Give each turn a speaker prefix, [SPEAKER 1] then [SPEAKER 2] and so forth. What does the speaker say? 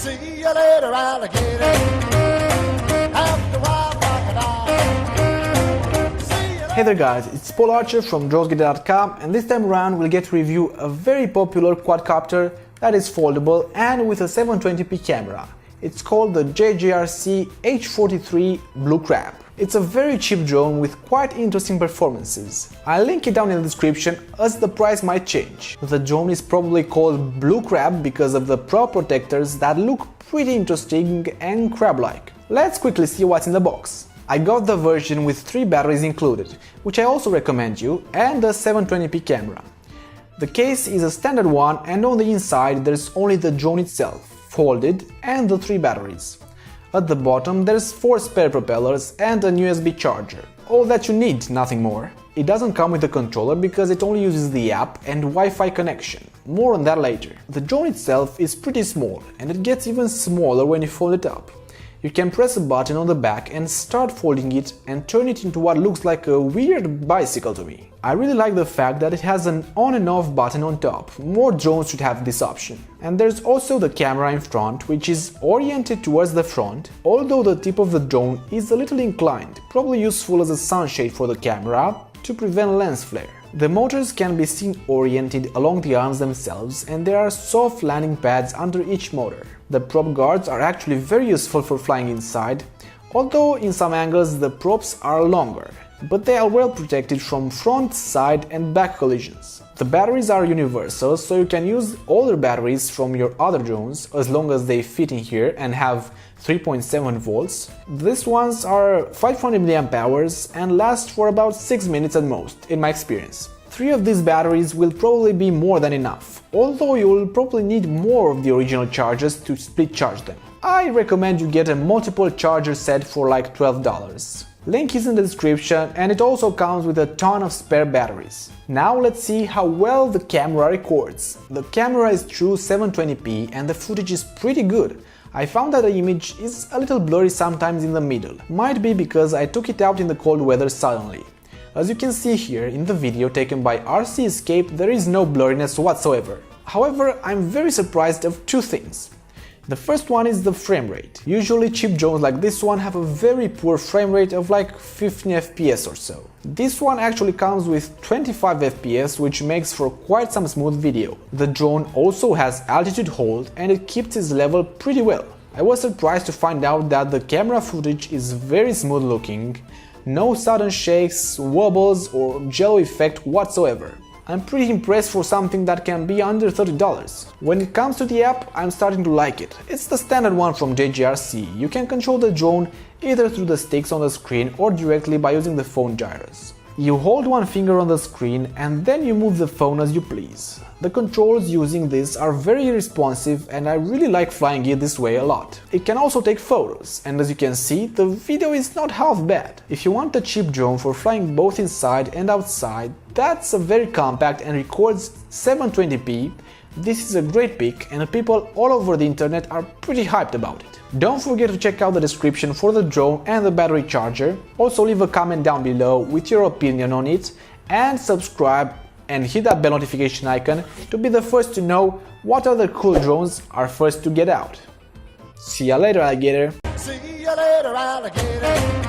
[SPEAKER 1] See you later, alligator. After a while, crocodile.
[SPEAKER 2] Hey there guys, it's Paul Archer from DronesGator.com, and this time around we'll get to review a very popular quadcopter that is foldable and with a 720p camera. It's called the JJRC H43 Blue Crab. It's a very cheap drone with quite interesting performances. I'll link it down in the description as the price might change. The drone is probably called Blue Crab because of the prop protectors that look pretty interesting and crab-like. Let's quickly see what's in the box. I got the version with 3 batteries included, which I also recommend you, and a 720p camera. The case is a standard one, and on the inside there's only the drone itself, folded, and the 3 batteries. At the bottom there's 4 spare propellers and an USB charger. All that you need, nothing more. It doesn't come with a controller because it only uses the app and Wi-Fi connection. More on that later. The drone itself is pretty small, and it gets even smaller when you fold it up. You can press a button on the back and start folding it and turn it into what looks like a weird bicycle to me. I really like the fact that it has an on and off button on top. More drones should have this option. And there's also the camera in front, which is oriented towards the front, although the tip of the drone is a little inclined, probably useful as a sunshade for the camera to prevent lens flare. The motors can be seen oriented along the arms themselves, and there are soft landing pads under each motor. The prop guards are actually very useful for flying inside, although in some angles the props are longer, but they are well protected from front, side and back collisions. The batteries are universal, so you can use older batteries from your other drones as long as they fit in here and have 3.7 volts. These ones are 500 mAh and last for about 6 minutes at most, in my experience. 3 of these batteries will probably be more than enough, although you will probably need more of the original chargers to split charge them. I recommend you get a multiple charger set for like $12. Link is in the description, and it also comes with a ton of spare batteries. Now let's see how well the camera records. The camera is true 720p and the footage is pretty good. I found that the image is a little blurry sometimes in the middle. Might be because I took it out in the cold weather suddenly. As you can see here in the video taken by RC Escape, there is no blurriness whatsoever. However, I'm very surprised of 2 things. The first one is the frame rate. Usually cheap drones like this one have a very poor frame rate of like 15 FPS or so. This one actually comes with 25 FPS, which makes for quite some smooth video. The drone also has altitude hold and it keeps its level pretty well. I was surprised to find out that the camera footage is very smooth looking, no sudden shakes, wobbles or jello effect whatsoever. I'm pretty impressed for something that can be under $30. When it comes to the app, I'm starting to like it. It's the standard one from JJRC. You can control the drone either through the sticks on the screen or directly by using the phone gyros. You hold one finger on the screen and then you move the phone as you please. The controls using this are very responsive and I really like flying it this way a lot. It can also take photos, and as you can see, the video is not half bad. If you want a cheap drone for flying both inside and outside that's a very compact and records 720p, this is a great pick and people all over the internet are pretty hyped about it. Don't forget to check out the description for the drone and the battery charger. Also leave a comment down below with your opinion on it, and subscribe and hit that bell notification icon to be the first to know what other cool drones are first to get out. See ya later, alligator!
[SPEAKER 1] See you later, alligator.